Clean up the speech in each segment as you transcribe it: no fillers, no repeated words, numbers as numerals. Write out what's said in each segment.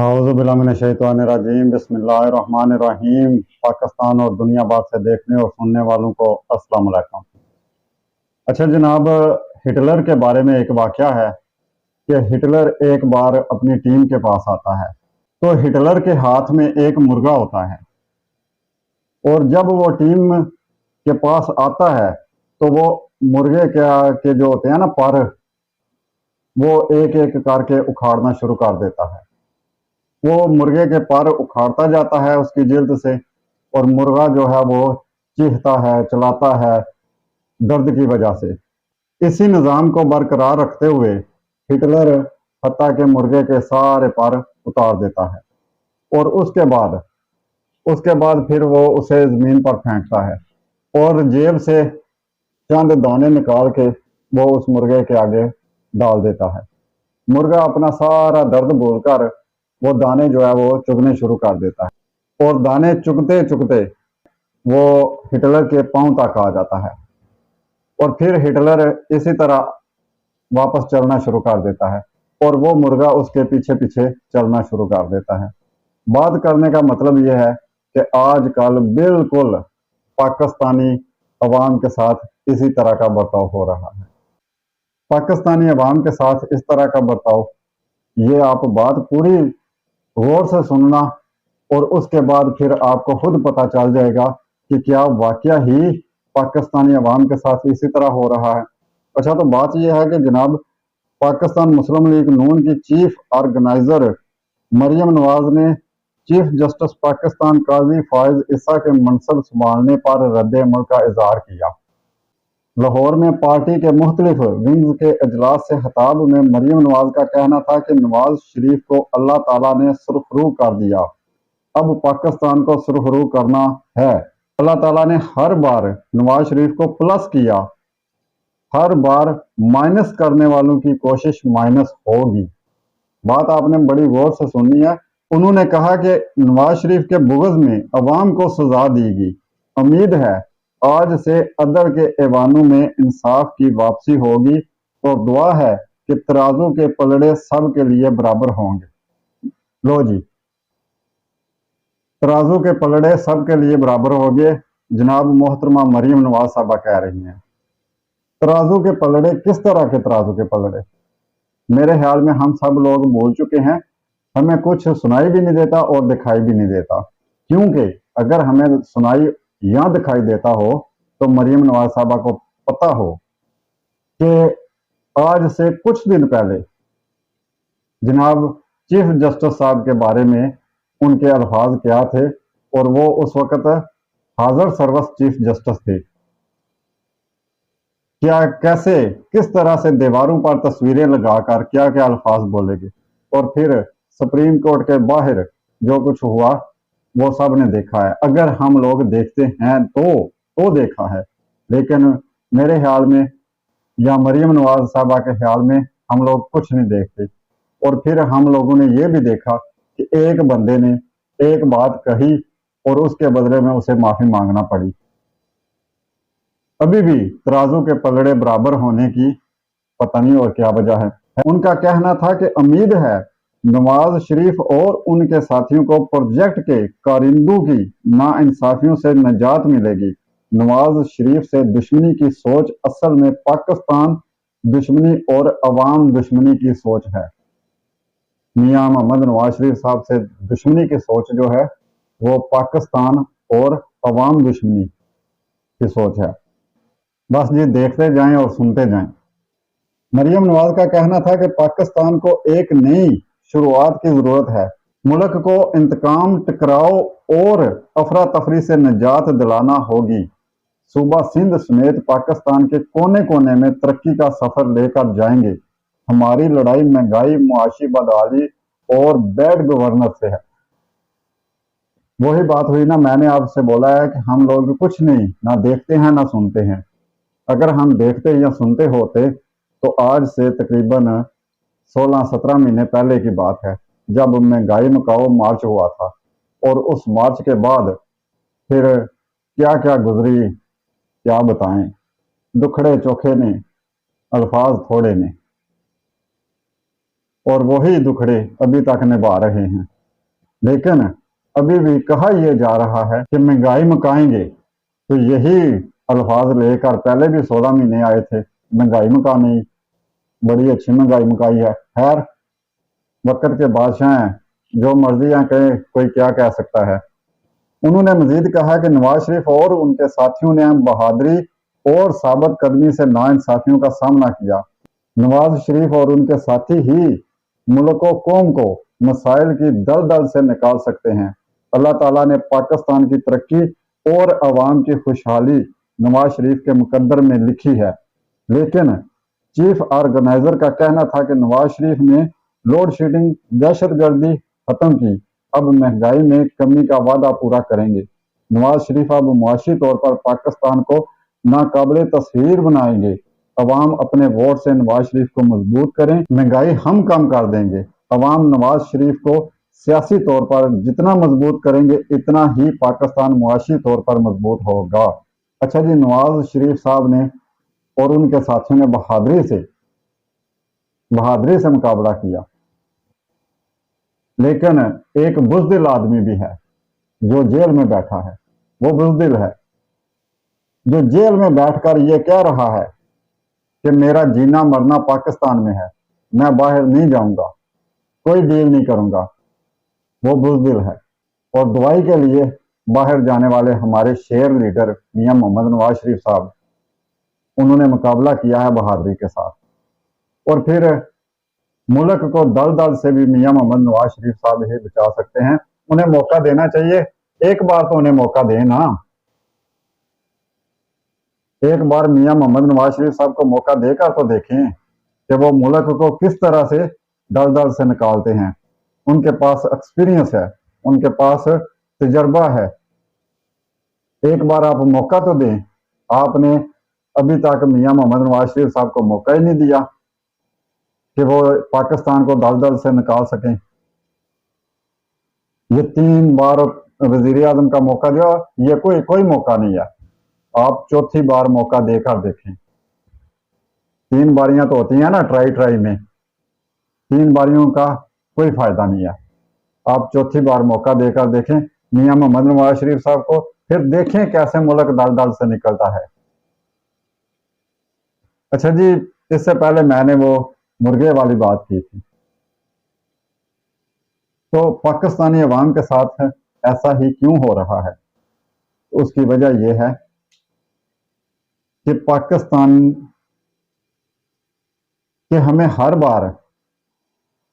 औज़ुबिल्लाहिमिनश्शैतानिर्रजीम बिस्मिल्लाहिर्रहमानिर्रहीम। पाकिस्तान और दुनिया भर से देखने और सुनने वालों को अस्सलाम वालेकुम। अच्छा जनाब, हिटलर के बारे में एक वाक़या है कि हिटलर एक बार अपनी टीम के पास आता है, तो हिटलर के हाथ में एक मुर्गा होता है और जब वो टीम के पास आता है तो वो मुर्गे के जो होते हैं ना पर, वो एक एक करके उखाड़ना शुरू कर देता है। वो मुर्गे के पर उखाड़ता जाता है उसकी जिल्द से, और मुर्गा जो है वो चीखता है, चलाता है दर्द की वजह से। इसी निज़ाम को बरकरार रखते हुए हिटलर हत्ता के मुर्गे के सारे पर उतार देता है और उसके बाद फिर वो उसे ज़मीन पर फेंकता है और जेब से चंद दाने निकाल के वो उस मुर्गे के आगे डाल देता है। मुर्गा अपना सारा दर्द भूलकर वो दाने जो है वो चुगने शुरू कर देता है और दाने चुगते चुगते वो हिटलर के पांव तक आ जाता है और फिर हिटलर इसी तरह वापस चलना शुरू कर देता है और वो मुर्गा उसके पीछे पीछे चलना शुरू कर देता है। बात करने का मतलब यह है कि आजकल बिल्कुल पाकिस्तानी अवाम के साथ इसी तरह का बर्ताव हो रहा है। पाकिस्तानी अवाम के साथ इस तरह का बर्ताव, ये आप बात पूरी गौर से सुनना और उसके बाद फिर आपको खुद पता चल जाएगा कि क्या वाकया ही पाकिस्तानी अवाम के साथ इसी तरह हो रहा है। अच्छा, तो बात यह है कि जनाब, पाकिस्तान मुस्लिम लीग नून की चीफ ऑर्गेनाइजर मरियम नवाज ने चीफ जस्टिस पाकिस्तान काजी फायज ईसा के मनसब संभालने पर रद्द अमल का इजहार किया। लाहौर में पार्टी के मुख्तलिफ विंग्स के अजलास से खिताब में मरियम नवाज का कहना था कि नवाज शरीफ को अल्लाह ताला ने सुरखरू कर दिया, अब पाकिस्तान को सुरखरू करना है। अल्लाह ताला ने हर बार नवाज शरीफ को प्लस किया, हर बार माइनस करने वालों की कोशिश माइनस होगी। बात आपने बड़ी गौर से सुननी है। उन्होंने कहा कि नवाज शरीफ के बुग़्ज़ में अवाम को सजा देगी। उम्मीद है आज से अदल के ऐवानों में इंसाफ की वापसी होगी और दुआ है कि तराजू के पलड़े सब के लिए बराबर होंगे। लो जी, तराजू के पलड़े सब के लिए बराबर होंगे, जनाब मोहतरमा मरियम नवाज साहबा कह रही हैं। तराजू के पलड़े, किस तरह के तराजू के पलड़े? मेरे ख्याल में हम सब लोग भूल चुके हैं। हमें कुछ सुनाई भी नहीं देता और दिखाई भी नहीं देता, क्योंकि अगर हमें सुनाई या दिखाई देता हो तो मरियम नवाज साहबा को पता हो कि आज से कुछ दिन पहले जनाब चीफ जस्टिस साहब के बारे में उनके अल्फाज क्या थे, और वो उस वक्त हाजिर सर्वस चीफ जस्टिस थे। क्या, कैसे, किस तरह से दीवारों पर तस्वीरें लगाकर क्या क्या अल्फाज बोलेंगे, और फिर सुप्रीम कोर्ट के बाहर जो कुछ हुआ वो सब ने देखा है। अगर हम लोग देखते हैं तो देखा है, लेकिन मेरे ख्याल में या मरियम नवाज साहबा के ख्याल में हम लोग कुछ नहीं देखते। और फिर हम लोगों ने ये भी देखा कि एक बंदे ने एक बात कही और उसके बदले में उसे माफी मांगना पड़ी। अभी भी तराजू के पलड़े बराबर होने की पता नहीं और क्या वजह है। उनका कहना था कि उम्मीद है नवाज शरीफ और उनके साथियों को प्रोजेक्ट के कारिंदों की नाइंसाफियों से निजात मिलेगी। नवाज शरीफ से दुश्मनी की सोच असल में पाकिस्तान दुश्मनी और अवाम दुश्मनी की सोच है। मियां मोहम्मद नवाज शरीफ साहब से दुश्मनी की सोच जो है वो पाकिस्तान और अवाम दुश्मनी की सोच है। बस जी, देखते जाएं और सुनते जाएं। मरियम नवाज का कहना था कि पाकिस्तान को एक नई शुरुआत की जरूरत है। मुल्क को इंतकाम, टकराव और अफरा तफरी से निजात दिलाना होगी। सूबा सिंध समेत पाकिस्तान के कोने कोने में तरक्की का सफर लेकर जाएंगे। हमारी लड़ाई महंगाई, मुआशी बदहाली और बैड गवर्नर से है। वही बात हुई ना, मैंने आपसे बोला है कि हम लोग कुछ नहीं ना देखते हैं ना सुनते हैं। अगर हम देखते या सुनते होते तो आज से तकरीबन 16-17 महीने पहले की बात है, जब महंगाई मकाओ मार्च हुआ था, और उस मार्च के बाद फिर क्या क्या गुजरी क्या बताएं। दुखड़े चोखे ने, अल्फाज थोड़े ने। और वही दुखड़े अभी तक निभा रहे हैं। लेकिन अभी भी कहा यह जा रहा है कि महंगाई मुकाएंगे, तो यही अल्फाज लेकर पहले भी 16 महीने आए थे, महंगाई मुका नहीं, बड़ी अच्छी महंगाई मुकाई है। खैर, वक्त के बादशाह हैं, जो मर्जियां कहें, कोई क्या कह सकता है। उन्होंने मजीद कहा कि नवाज शरीफ और उनके साथियों ने बहादुरी और साबित कदमी से नाइंसाफियों का सामना किया। नवाज शरीफ और उनके साथी ही मुल्क और कौम को मसाइल की दलदल से निकाल सकते हैं। अल्लाह ताला ने पाकिस्तान की तरक्की और अवाम की खुशहाली नवाज शरीफ के मुकद्दर में लिखी है। लेकिन चीफ ऑर्गेनाइजर का कहना था कि नवाज शरीफ ने लोड शेडिंग, दहशतगर्दी खत्म की, अब महंगाई में कमी का वादा पूरा करेंगे। नवाज शरीफ अब मुआशी तौर पर पाकिस्तान को नाकाबिले तस्वीर बनाएंगे। अवाम अपने वोट से नवाज शरीफ को मजबूत करें, महंगाई हम कम कर देंगे। अवाम नवाज शरीफ को सियासी तौर पर जितना मजबूत करेंगे, इतना ही पाकिस्तान मुआशी तौर पर मजबूत होगा। अच्छा जी, नवाज शरीफ साहब ने और उनके साथियों ने बहादुरी से मुकाबला किया। लेकिन एक बुज़दिल आदमी भी है जो जेल में बैठा है। वो बुज़दिल है जो जेल में बैठकर ये कह रहा है कि मेरा जीना मरना पाकिस्तान में है, मैं बाहर नहीं जाऊंगा, कोई डील नहीं करूंगा। वो बुज़दिल है। और दुआई के लिए बाहर जाने वाले हमारे शेर लीडर मियां मोहम्मद नवाज शरीफ साहब, उन्होंने मुकाबला किया है बहादुरी के साथ। और फिर मुल्क को दलदल से भी मियां मोहम्मद नवाज शरीफ साहब ही बचा सकते हैं। उन्हें मौका देना चाहिए। एक बार तो उन्हें मौका दें ना। एक बार मियां मोहम्मद नवाज शरीफ साहब को मौका देकर तो देखें कि वो मुल्क को किस तरह से दलदल से निकालते हैं। उनके पास एक्सपीरियंस है, उनके पास तजर्बा है। एक बार आप मौका तो दें। आपने अभी तक मियां मोहम्मद नवाज शरीफ साहब को मौका ही नहीं दिया कि वो पाकिस्तान को दलदल से निकाल सकें। ये 3 बार वजीर आजम का मौका जो, ये कोई मौका नहीं है। आप चौथी बार मौका देकर देखें। 3 बारियां तो होती हैं ना ट्राई में, 3 बारियों का कोई फायदा नहीं है। आप चौथी बार मौका देकर देखें मियां मोहम्मद नवाज शरीफ साहब को, फिर देखें कैसे मुल्क दलदल से निकलता है। अच्छा जी, इससे पहले मैंने वो मुर्गे वाली बात की थी। तो पाकिस्तानी अवाम के साथ ऐसा ही क्यों हो रहा है? उसकी वजह यह है कि पाकिस्तान के हमें हर बार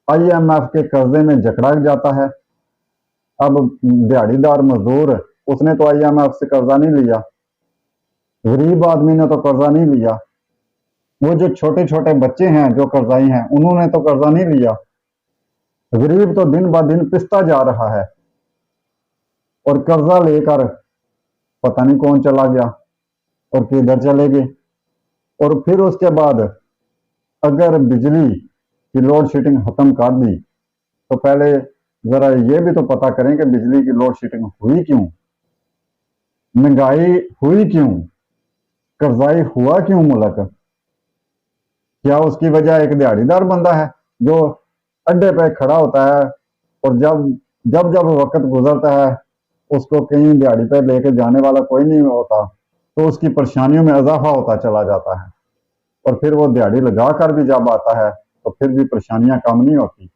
IMF के कर्जे में जकड़ा जाता है। अब दिहाड़ीदार मजदूर, उसने तो IMF से कर्जा नहीं लिया, गरीब आदमी ने तो कर्जा नहीं लिया, वो जो छोटे छोटे बच्चे हैं जो कर्जाई हैं, उन्होंने तो कर्जा नहीं लिया। गरीब तो दिन ब दिन पिसता जा रहा है और कर्जा लेकर पता नहीं कौन चला गया और किधर चले गए। और फिर उसके बाद अगर बिजली की लोड शेडिंग खत्म कर दी, तो पहले जरा ये भी तो पता करें कि बिजली की लोड शेडिंग हुई क्यों, महंगाई हुई क्यों, कर्जाई हुआ क्यों मुल्क? क्या उसकी वजह एक दिहाड़ीदार बंदा है जो अड्डे पे खड़ा होता है और जब जब वक्त गुजरता है उसको कहीं दिहाड़ी पे लेके जाने वाला कोई नहीं होता, तो उसकी परेशानियों में इजाफा होता चला जाता है। और फिर वो दिहाड़ी लगा कर भी जब आता है तो फिर भी परेशानियां कम नहीं होती,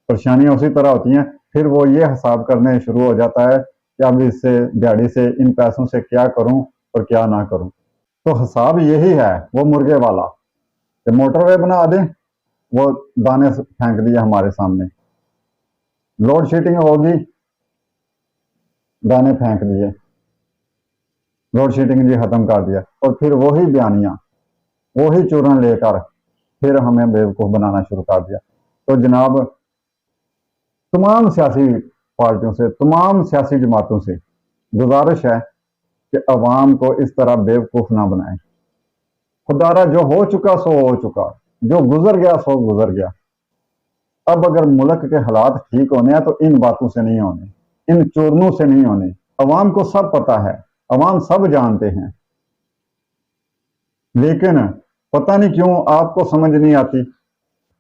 परेशानियां उसी तरह होती हैं। फिर वो ये हिसाब करने शुरू हो जाता है कि अब इससे दिहाड़ी से इन पैसों से क्या करूं और क्या ना करूं। तो हिसाब यही है वो मुर्गे वाला कि मोटरवे बना दें, वो दाने फेंक दिए हमारे सामने, लोड शेडिंग होगी, दाने फेंक दिए, लोड शेडिंग जी खत्म कर दिया। और फिर वही बयानियां, वही चूरन लेकर फिर हमें बेवकूफ बनाना शुरू कर दिया। तो जनाब, तमाम सियासी पार्टियों से, तमाम सियासी जमातों से गुजारिश है कि अवाम को इस तरह बेवकूफ ना बनाएं। खुदारा जो हो चुका सो हो चुका, जो गुजर गया सो गुजर गया। अब अगर मुल्क के हालात ठीक होने हैं तो इन बातों से नहीं होने, इन चूरनों से नहीं होने। अवाम को सब पता है, अवाम सब जानते हैं, लेकिन पता नहीं क्यों आपको समझ नहीं आती।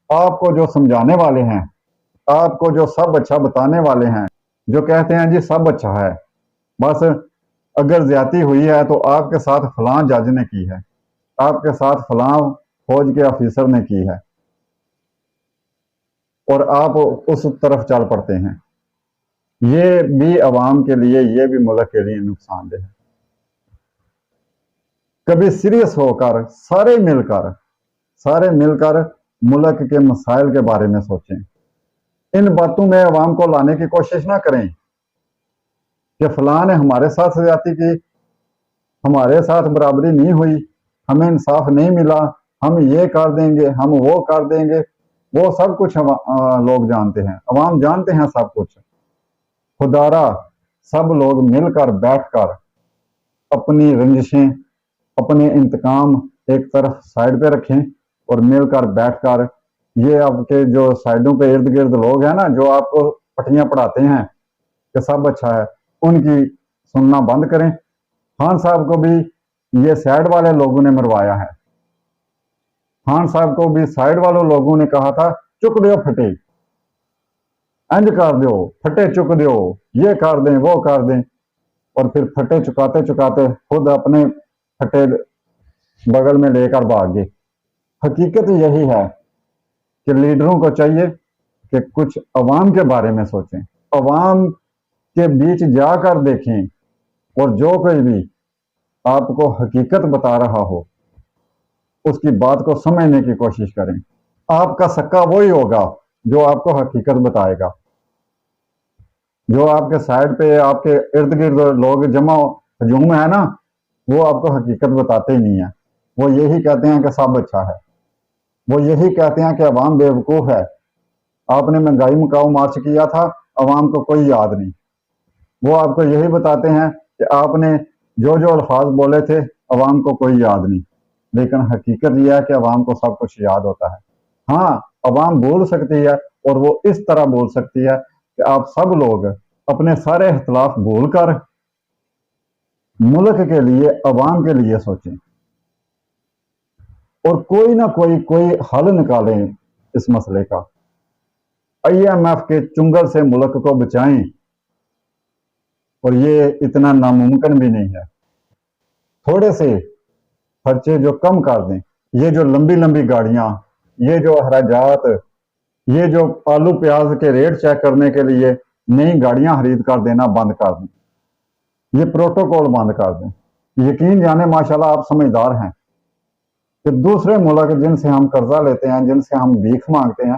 آپ کو جو سمجھانے والے ہیں، آپ کو جو سب اچھا بتانے والے ہیں، جو کہتے ہیں جی سب اچھا ہے، بس اگر زیادتی ہوئی ہے تو آپ کے ساتھ فلاں جج نے کی ہے، آپ کے ساتھ فلاں فوج کے آفیسر نے کی ہے، اور آپ اس طرف چل پڑتے ہیں، یہ بھی عوام کے لیے، یہ بھی ملک کے لیے نقصان دہ ہے۔ کبھی سیریس ہو کر سارے مل کر ملک کے مسائل کے بارے میں سوچیں۔ ان باتوں میں عوام کو لانے کی کوشش نہ کریں کہ فلاں نے ہمارے ساتھ زیادتی کی، ہمارے ساتھ برابری نہیں ہوئی، ہمیں انصاف نہیں ملا، ہم یہ کر دیں گے، ہم وہ کر دیں گے۔ وہ سب کچھ لوگ جانتے ہیں، عوام جانتے ہیں سب کچھ۔ خدارا سب لوگ مل کر بیٹھ کر اپنی رنجشیں، اپنے انتقام ایک طرف سائڈ پہ رکھیں، اور مل کر بیٹھ کر یہ آپ کے جو سائڈوں پہ ارد گرد لوگ ہیں نا، جو آپ کو پٹیاں پڑھاتے ہیں کہ سب اچھا ہے، ان کی سننا بند کریں۔ خان صاحب کو بھی یہ سائڈ والے لوگوں نے مروایا ہے، خان صاحب کو بھی سائڈ والوں لوگوں نے کہا تھا چک دیو پھٹے، انج کر دیو پھٹے، چک دیو، یہ کر دیں وہ کر دیں، اور پھر پھٹے چکاتے چکاتے خود اپنے پھٹے بغل میں لے کر بھاگ گئے۔ حقیقت یہی ہے کہ لیڈروں کو چاہیے کہ کچھ عوام کے بارے میں سوچیں، عوام کے بیچ جا کر دیکھیں، اور جو کوئی بھی آپ کو حقیقت بتا رہا ہو اس کی بات کو سمجھنے کی کوشش کریں۔ آپ کا سکا وہی ہوگا جو آپ کو حقیقت بتائے گا۔ جو آپ کے سائڈ پہ، آپ کے ارد گرد لوگ جمع ہجوم ہے نا، وہ آپ کو حقیقت بتاتے ہی نہیں ہیں۔ وہ یہی کہتے ہیں کہ سب اچھا ہے، وہ یہی کہتے ہیں کہ عوام بے وقوف ہے، آپ نے مہنگائی مکاؤ مارچ کیا تھا، عوام کو کوئی یاد نہیں۔ وہ آپ کو یہی بتاتے ہیں کہ آپ نے جو جو الفاظ بولے تھے عوام کو کوئی یاد نہیں، لیکن حقیقت یہ ہے کہ عوام کو سب کچھ یاد ہوتا ہے۔ ہاں، عوام بول سکتی ہے، اور وہ اس طرح بول سکتی ہے کہ آپ سب لوگ اپنے سارے اختلاف بھول کر ملک کے لیے، عوام کے لیے سوچیں، اور کوئی نہ کوئی حل نکالیں اس مسئلے کا۔ IMF کے چنگل سے ملک کو بچائیں، اور یہ اتنا ناممکن بھی نہیں ہے۔ تھوڑے سے خرچے جو کم کر دیں، یہ جو لمبی لمبی گاڑیاں، یہ جو اخراجات، یہ جو آلو پیاز کے ریٹ چیک کرنے کے لیے نئی گاڑیاں خرید کر دینا بند کر دیں، یہ پروٹوکول بند کر دیں۔ یقین جانے ماشاءاللہ آپ سمجھدار ہیں کہ دوسرے ملک جن سے ہم قرضہ لیتے ہیں، جن سے ہم بھیک مانگتے ہیں،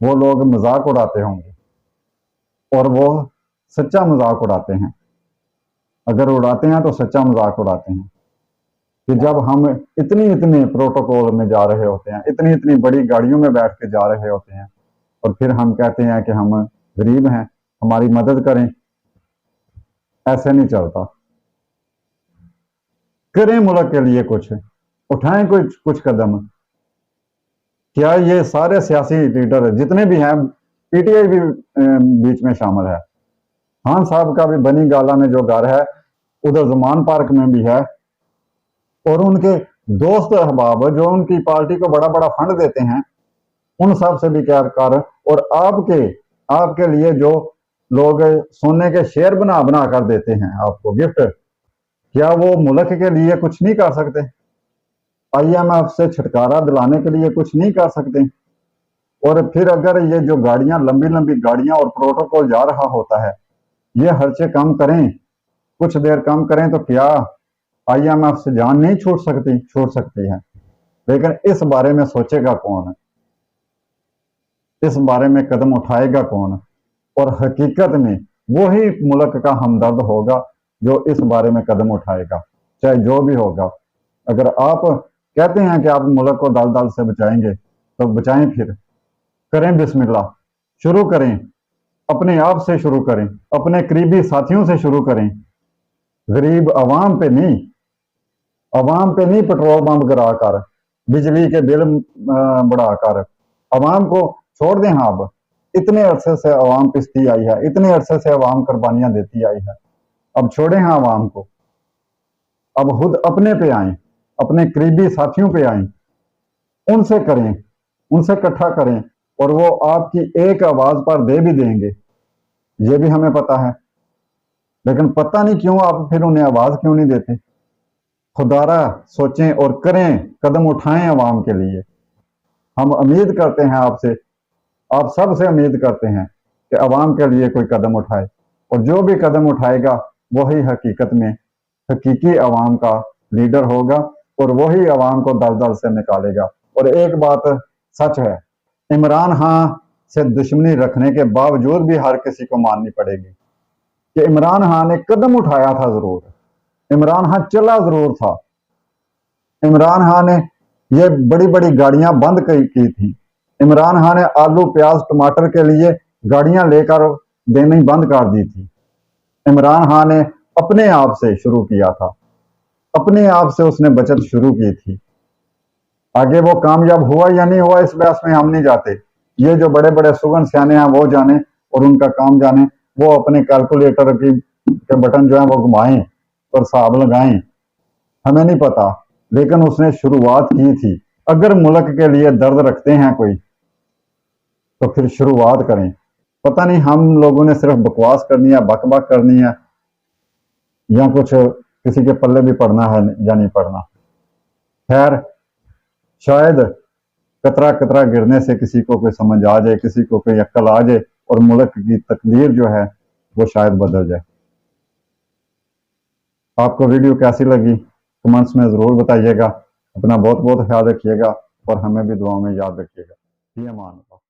وہ لوگ مذاق اڑاتے ہوں گے، اور وہ سچا مذاق اڑاتے ہیں۔ اگر اڑاتے ہیں تو سچا مذاق اڑاتے ہیں کہ جب ہم اتنی پروٹوکول میں جا رہے ہوتے ہیں، اتنی بڑی گاڑیوں میں بیٹھ کے جا رہے ہوتے ہیں، اور پھر ہم کہتے ہیں کہ ہم غریب ہیں، ہماری مدد کریں۔ ایسے نہیں چلتا۔ کریں ملک کے لیے کچھ، اٹھائیں کچھ قدم۔ کیا یہ سارے سیاسی لیڈر جتنے بھی ہیں، PTI بھی بیچ میں شامل ہے، خان صاحب کا بھی بنی گالا میں جو گھر ہے ادھر زمان پارک میں بھی ہے، اور ان کے دوست احباب جو ان کی پارٹی کو بڑا بڑا فنڈ دیتے ہیں، ان سب سے بھی کیا کر، اور آپ کے لیے جو لوگ سونے کے شیئر بنا کر دیتے ہیں آپ کو گفٹ، کیا وہ ملک کے لیے کچھ نہیں کر سکتے؟ IMF سے چھٹکارا دلانے کے لیے کچھ نہیں کر سکتے؟ اور پھر اگر یہ جو گاڑیاں، لمبی لمبی گاڑیاں اور پروٹوکول جا رہا ہوتا ہے، یہ خرچے کم کریں، کچھ دیر کم کریں، تو کیا IMF سے جان نہیں چھوٹ سکتی ہے؟ لیکن اس بارے میں سوچے گا کون؟ اس بارے میں قدم اٹھائے گا کون؟ اور حقیقت میں وہی ملک کا ہمدرد ہوگا جو اس بارے میں قدم اٹھائے گا، چاہے جو بھی ہوگا۔ اگر آپ کہتے ہیں کہ آپ ملک کو دل دل سے بچائیں گے، تو بچائیں، پھر کریں بسم اللہ، شروع کریں، اپنے آپ سے شروع کریں، اپنے قریبی ساتھیوں سے شروع کریں۔ غریب عوام پہ نہیں پٹرول پمپ گرا کر، بجلی کے بل بڑھا کر عوام کو چھوڑ دیں۔ ہاں، اب اتنے عرصے سے عوام پستی آئی ہے، اتنے عرصے سے عوام قربانیاں دیتی آئی ہے، اب چھوڑیں ہاں عوام کو۔ اب خود اپنے پہ آئیں، اپنے قریبی ساتھیوں پہ آئیں، ان سے کریں، उनसे इकट्ठा करें और वो आपकी एक आवाज पर दे भी देंगे, ये भी हमें पता है। लेकिन पता नहीं क्यों आप फिर उन्हें आवाज क्यों नहीं देते। खुदारा सोचें और करें, कदम उठाएं अवाम के लिए। हम उम्मीद करते हैं आपसे, आप सब से उम्मीद करते हैं कि अवाम के लिए कोई कदम उठाए, और जो भी कदम उठाएगा वही हकीकत में हकीकी अवाम का लीडर होगा और वही अवाम को दलदल से निकालेगा। और एक बात सच है, इमरान खान से दुश्मनी रखने के बावजूद भी हर किसी को माननी पड़ेगी कि इमरान खान ने कदम उठाया था जरूर, इमरान खान चला जरूर था, इमरान खान ने ये बड़ी बड़ी गाड़ियां बंद की थी, इमरान खान ने आलू प्याज टमाटर के लिए गाड़ियां लेकर देनी बंद कर दी थी। इमरान खान ने अपने आप से शुरू किया था, अपने आप से उसने बचत शुरू की थी। आगे वो कामयाब हुआ या नहीं हुआ इस बहस में हम नहीं जाते, ये जो बड़े बड़े सुगन सियाने हैं वो जाने और उनका काम जाने, वो अपने कैलकुलेटर के बटन जो है वो घुमाएं और हिसाब लगाएं, हमें नहीं पता। लेकिन उसने शुरुआत की थी। अगर मुल्क के लिए दर्द रखते हैं कोई तो फिर शुरुआत करें। पता नहीं हम लोगों ने सिर्फ बकवास करनी है, बक बक करनी है, या कुछ किसी के पल्ले भी पड़ना है या नहीं पड़ना। खैर, शायद कतरा कतरा गिरने से किसी को कोई समझ आ जाए, किसी को कोई अक्ल आ जाए और मुल्क की तकदीर जो है वो शायद बदल जाए। आपको वीडियो कैसी लगी कमेंट्स में ज़रूर बताइएगा। अपना बहुत बहुत ख्याल रखिएगा और हमें भी दुआ में याद रखिएगा। ये मान लो।